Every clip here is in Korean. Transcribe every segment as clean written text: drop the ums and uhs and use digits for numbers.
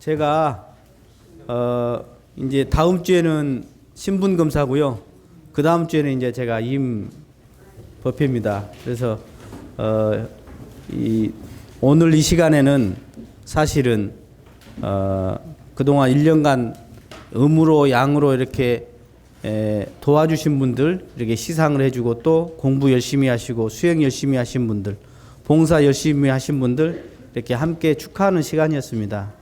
제가 이제 다음 주에는 신분 검사고요. 그 다음 주에는 이제 제가 임 법회입니다. 그래서 오늘 이 시간에는 사실은 그동안 1년간 음으로 양으로 이렇게 도와주신 분들 이렇게 시상을 해주고 또 공부 열심히 하시고 수행 열심히 하신 분들 봉사 열심히 하신 분들 이렇게 함께 축하하는 시간이었습니다.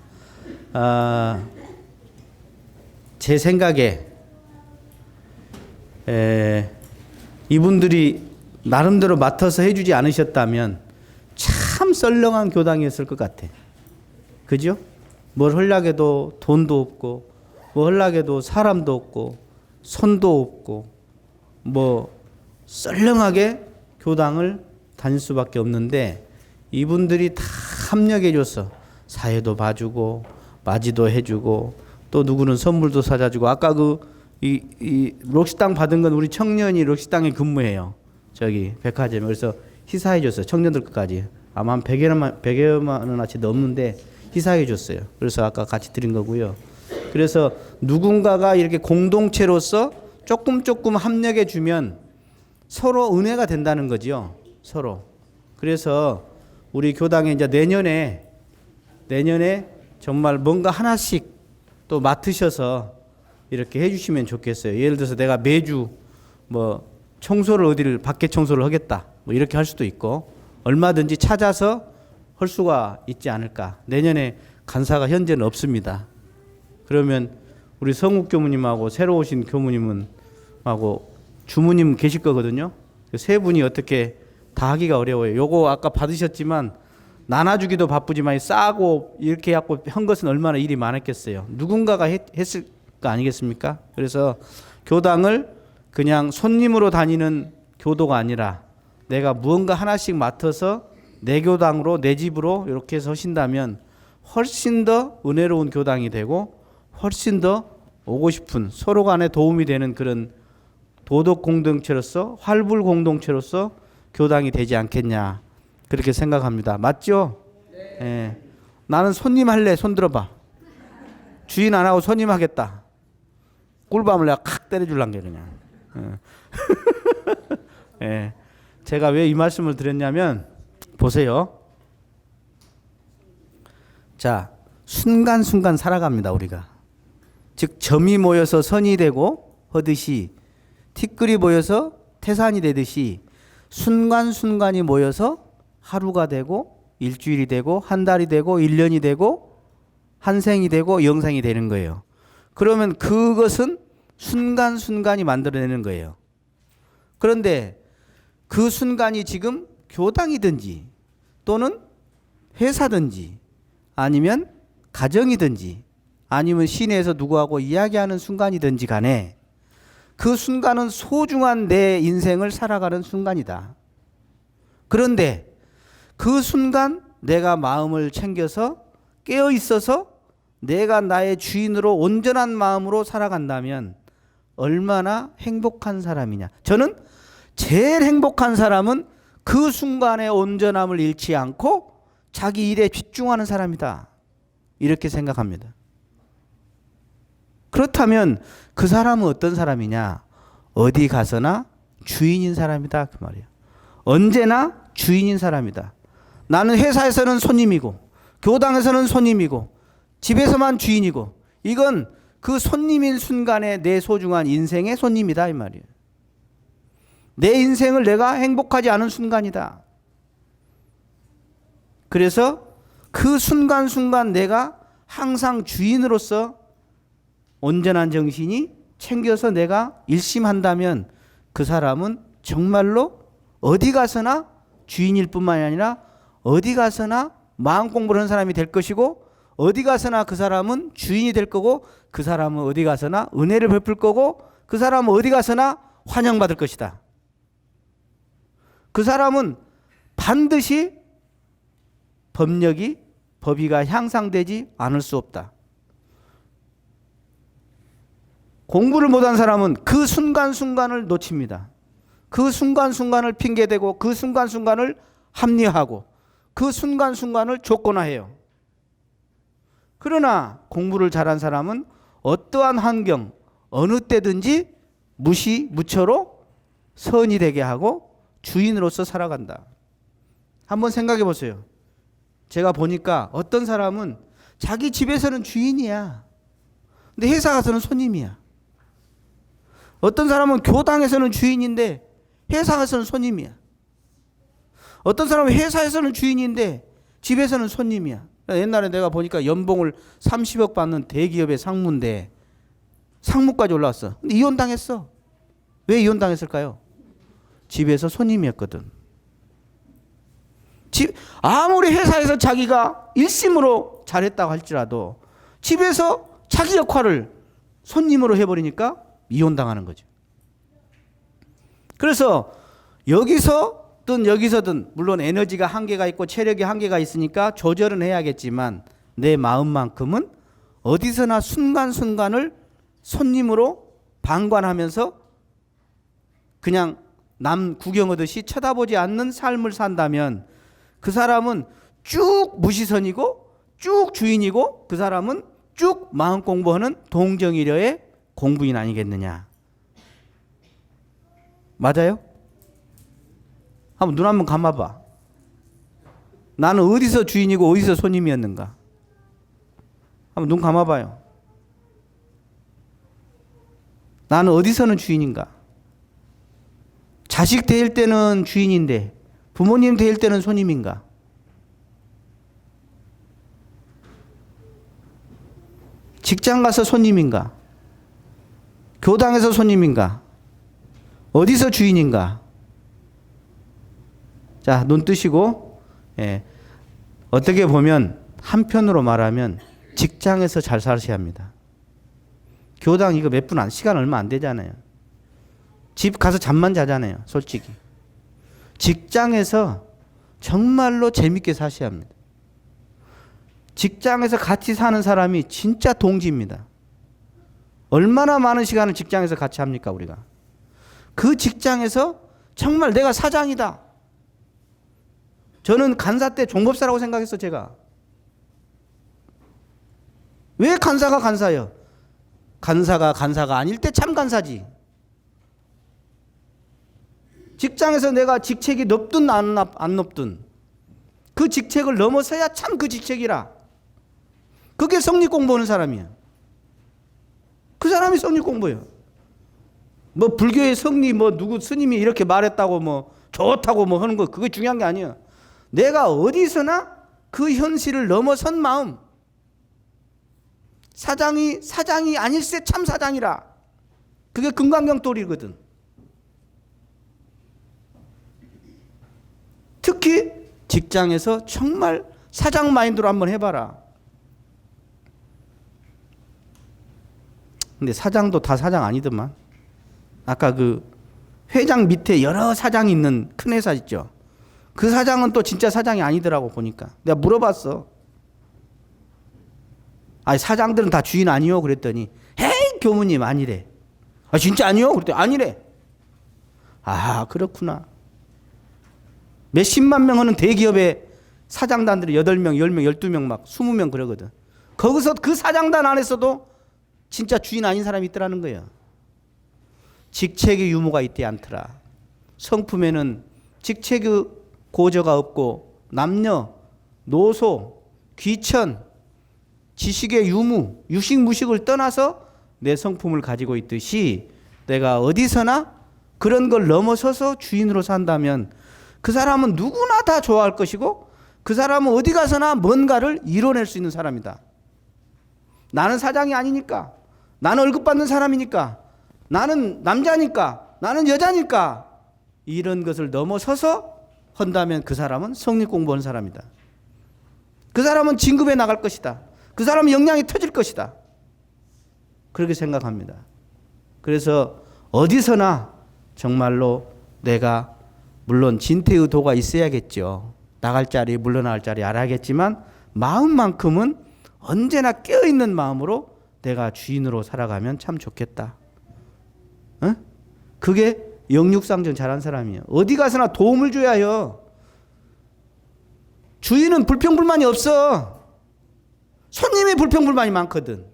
제 생각에 이분들이 나름대로 맡아서 해주지 않으셨다면 참 썰렁한 교당이었을 것 같아. 그죠? 뭘 하려고 해도 돈도 없고 뭐 하려고 해도 사람도 없고 손도 없고 뭐 썰렁하게 교당을 다닐 수밖에 없는데 이분들이 다 합력해줘서 사회도 봐주고 맞이도 해주고 또 누구는 선물도 사다주고 아까 이 록시당 받은 건 우리 청년이 록시당에 근무해요. 저기 백화점에. 그래서 희사해줬어요. 청년들 것까지. 아마 한 100여만 원어치 넘는데 희사해줬어요. 그래서 아까 같이 드린 거고요. 그래서 누군가가 이렇게 공동체로서 조금 합력해주면 서로 은혜가 된다는 거죠. 서로. 그래서 우리 교당에 이제 내년에 정말 뭔가 하나씩 또 맡으셔서 이렇게 해주시면 좋겠어요. 예를 들어서 내가 매주 뭐 청소를 어디를 밖에 청소를 하겠다. 뭐 이렇게 할 수도 있고 얼마든지 찾아서 할 수가 있지 않을까. 내년에 간사가 현재는 없습니다. 그러면 우리 성욱 교무님하고 새로 오신 교무님하고 주무님 계실 거거든요. 세 분이 어떻게 다 하기가 어려워요. 요거 아까 받으셨지만 나눠주기도 바쁘지만 싸고 이렇게 해갖고 한 것은 얼마나 일이 많았겠어요. 누군가가 했을 거 아니겠습니까? 그래서 교당을 그냥 손님으로 다니는 교도가 아니라 내가 무언가 하나씩 맡아서 내 교당으로 내 집으로 이렇게 해서 하신다면 훨씬 더 은혜로운 교당이 되고 훨씬 더 오고 싶은 서로 간에 도움이 되는 그런 도덕 공동체로서 활불 공동체로서 교당이 되지 않겠냐 그렇게 생각합니다. 맞죠? 네. 예. 나는 손님 할래. 손 들어봐. 주인 안 하고 손님 하겠다. 꿀밤을 내가 칵 때려줄란 게 그냥. 예. 제가 왜 이 말씀을 드렸냐면 보세요. 자, 순간순간 살아갑니다. 우리가. 즉 점이 모여서 선이 되고 하듯이 티끌이 모여서 태산이 되듯이 순간순간이 모여서 하루가 되고 일주일이 되고 한 달이 되고 1년이 되고 한 생이 되고 영생이 되는 거예요. 그러면 그것은 순간순간이 만들어내는 거예요. 그런데 그 순간이 지금 교당이든지 또는 회사든지 아니면 가정이든지 아니면 시내에서 누구하고 이야기하는 순간이든지 간에 그 순간은 소중한 내 인생을 살아가는 순간이다. 그런데 그 순간 내가 마음을 챙겨서 깨어 있어서 내가 나의 주인으로 온전한 마음으로 살아간다면 얼마나 행복한 사람이냐. 저는 제일 행복한 사람은 그 순간의 온전함을 잃지 않고 자기 일에 집중하는 사람이다. 이렇게 생각합니다. 그렇다면 그 사람은 어떤 사람이냐? 어디 가서나 주인인 사람이다. 그 말이에요. 언제나 주인인 사람이다. 나는 회사에서는 손님이고 교당에서는 손님이고 집에서만 주인이고 이건 그 손님인 순간에 내 소중한 인생의 손님이다. 이 말이에요. 내 인생을 내가 행복하지 않은 순간이다. 그래서 그 순간순간 내가 항상 주인으로서 온전한 정신이 챙겨서 내가 일심한다면 그 사람은 정말로 어디 가서나 주인일 뿐만이 아니라 어디 가서나 마음 공부를 하는 사람이 될 것이고 어디 가서나 그 사람은 주인이 될 거고 그 사람은 어디 가서나 은혜를 베풀 거고 그 사람은 어디 가서나 환영받을 것이다. 그 사람은 반드시 법위가 향상되지 않을 수 없다. 공부를 못한 사람은 그 순간순간을 놓칩니다. 그 순간순간을 핑계대고 그 순간순간을 합리화하고 그 순간순간을 조건화해요. 그러나 공부를 잘한 사람은 어떠한 환경, 어느 때든지 무처로 선이 되게 하고 주인으로서 살아간다. 한번 생각해 보세요. 제가 보니까 어떤 사람은 자기 집에서는 주인이야. 근데 회사 가서는 손님이야. 어떤 사람은 교당에서는 주인인데 회사 가서는 손님이야. 어떤 사람은 회사에서는 주인인데 집에서는 손님이야. 옛날에 내가 보니까 연봉을 30억 받는 대기업의 상무인데 상무까지 올라왔어. 근데 이혼당했어. 왜 이혼당했을까요? 집에서 손님이었거든. 아무리 회사에서 자기가 일심으로 잘했다고 할지라도 집에서 자기 역할을 손님으로 해버리니까 이혼당하는 거죠. 그래서 여기서든 물론 에너지가 한계가 있고 체력이 한계가 있으니까 조절은 해야겠지만 내 마음만큼은 어디서나 순간순간을 손님으로 방관하면서 그냥 남 구경하듯이 쳐다보지 않는 삶을 산다면 그 사람은 쭉 무시선이고 쭉 주인이고 그 사람은 쭉 마음 공부하는 동정이려의 공부인 아니겠느냐. 맞아요? 한번 눈 한번 감아봐. 나는 어디서 주인이고 어디서 손님이었는가? 한번 눈 감아봐요. 나는 어디서는 주인인가? 자식 대일 때는 주인인데 부모님 대일 때는 손님인가? 직장 가서 손님인가? 교당에서 손님인가? 어디서 주인인가? 자, 눈 뜨시고, 어떻게 보면 한편으로 말하면 직장에서 잘 사셔야 합니다. 교당 이거 몇 분 시간 얼마 안 되잖아요. 집 가서 잠만 자잖아요, 솔직히. 직장에서 정말로 재밌게 사셔야 합니다. 직장에서 같이 사는 사람이 진짜 동지입니다. 얼마나 많은 시간을 직장에서 같이 합니까, 우리가? 그 직장에서 정말 내가 사장이다. 저는 간사 때 종법사라고 생각했어, 제가. 왜 간사가 간사예요? 간사가 아닐 때 참 간사지. 직장에서 내가 직책이 높든 안 높든 그 직책을 넘어서야 참 그 직책이라. 그게 성립 공부하는 사람이야. 그 사람이 성립 공부예요. 뭐 불교의 성리 누구 스님이 이렇게 말했다고 좋다고 하는 거 그게 중요한 게 아니야. 내가 어디서나 그 현실을 넘어선 마음. 사장이 아닐세 참 사장이라. 그게 금강경도리거든. 특히 직장에서 정말 사장 마인드로 한번 해봐라. 근데 사장도 다 사장 아니더만. 아까 그 회장 밑에 여러 사장이 있는 큰 회사 있죠. 그 사장은 또 진짜 사장이 아니더라고 보니까. 내가 물어봤어. 아니 사장들은 다 주인 아니요? 그랬더니 헤이 교무님 아니래. 아 진짜 아니요? 그랬더니 아니래. 아 그렇구나. 몇십만 명 하는 대기업의 사장단들이 8명, 10명, 12명 막 20명 그러거든. 거기서 그 사장단 안에서도 진짜 주인 아닌 사람이 있더라는 거예요. 직책의 유무가 있지 않더라. 성품에는 직책의 고저가 없고 남녀, 노소, 귀천, 지식의 유무, 유식무식을 떠나서 내 성품을 가지고 있듯이 내가 어디서나 그런 걸 넘어서서 주인으로 산다면 그 사람은 누구나 다 좋아할 것이고 그 사람은 어디 가서나 뭔가를 이뤄낼 수 있는 사람이다. 나는 사장이 아니니까, 나는 월급 받는 사람이니까, 나는 남자니까, 나는 여자니까 이런 것을 넘어서서 한다면 그 사람은 성립 공부하는 사람이다. 그 사람은 진급에 나갈 것이다. 그 사람은 역량이 터질 것이다. 그렇게 생각합니다. 그래서 어디서나 정말로 내가 물론 진퇴의 도가 있어야겠죠. 나갈 자리 물러날 자리 알아야겠지만 마음만큼은 언제나 깨어있는 마음으로 내가 주인으로 살아가면 참 좋겠다. 어? 그게 영육상전 잘한 사람이에요. 어디 가서나 도움을 줘야 해요. 주인은 불평불만이 없어. 손님이 불평불만이 많거든.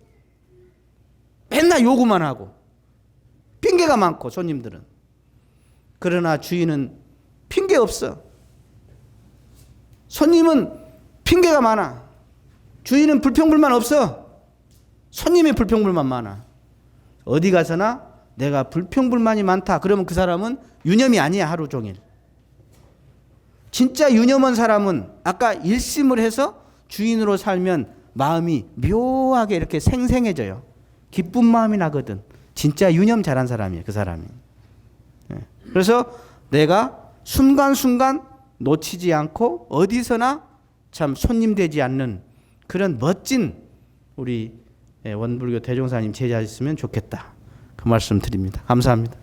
맨날 요구만 하고 핑계가 많고 손님들은. 그러나 주인은 핑계 없어. 손님은 핑계가 많아. 주인은 불평불만 없어. 손님이 불평불만 많아. 어디 가서나 내가 불평불만이 많다. 그러면 그 사람은 유념이 아니야, 하루 종일. 진짜 유념한 사람은 아까 일심을 해서 주인으로 살면 마음이 묘하게 이렇게 생생해져요. 기쁜 마음이 나거든. 진짜 유념 잘한 사람이에요, 그 사람이. 그래서 내가 순간순간 놓치지 않고 어디서나 참 손님 되지 않는 그런 멋진 우리 원불교 대종사님 제자 있으면 좋겠다. 그 말씀 드립니다. 감사합니다.